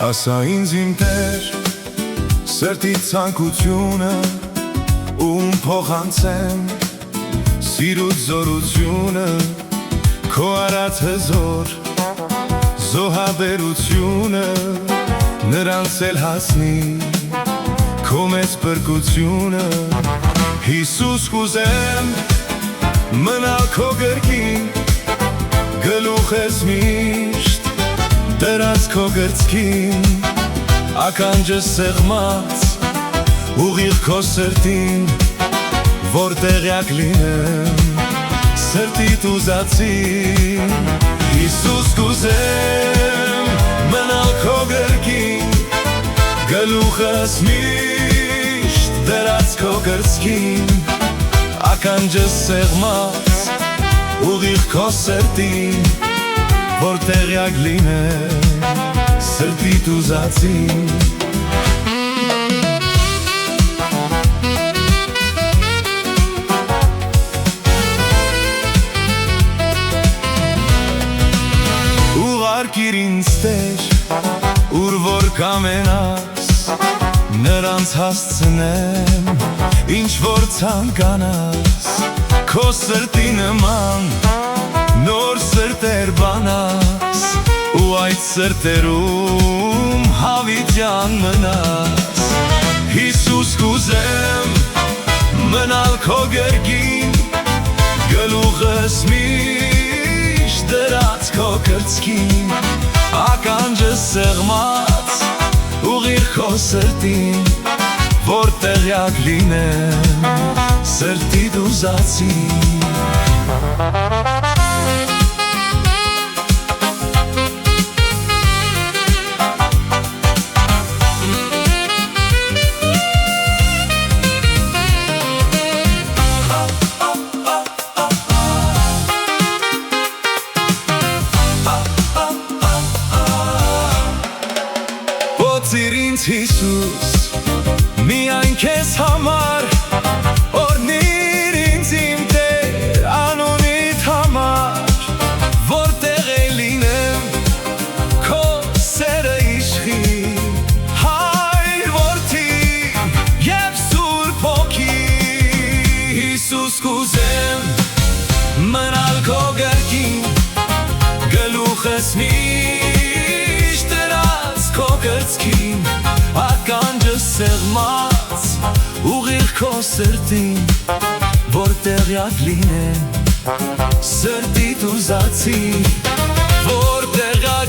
Ասա ինձ իմ Տեր, սրտի ցանկությունը, ում փոխանցեմ սիրուց զորությունը, քո արած հզոր զոհաբերությունը, նրանց էլ հասնի քո մեծ փրկությունը։ Հիսուս կուզեմ մնալ քո գրկին, գլուխս միշտ դրած քո գրծքին, ականջս սեղմած ուղիղ քո սրտին, որ տեղյակ լինեմ սրտիդ ուզածին։ Հիսուս կուզեմ մնալ քո գրկին, գլուխս միշտ դրած քո գրծքին, ականջս սեղմած ուղիղ քո սրտին, որ տեղյակ լինեմ սրտիդ ուզածին։ Ուղարկիր ինձ Տեր, ուր որ կամենաս, նրանց հասցնեմ ինչ որ ցանկանաս, քո սրտի նման նոր սրտեր բանաս, ու այդ սրտերում հավիտյան մնաս։ Հիսուս կուզեմ մնալ քո գրկին, գլուխս միշտ դրած քո գրծքին, ականջս սեղմած ուղիղ քո սրտին, որ տեղյակ լինեմ սրտիդ ուզածին։ Ոցիր ինձ Հիսուս, միայն քեզ համար, օրհնիր ինձ իմ Տեր անունիդ համար, որտեղ էլ լինեմ քո սերը իշխի, Հայր որդի և Սուրբ Հոգի։ Հիսուս կուզեմ մնալ քո գրկին, գլուխս միշտ դրած քո գրծքին, ականջս սեղմած ուղիղ քո սրտին, որ տեղյակ լինեմ սրտիդ ուզածին, որ տեղյակ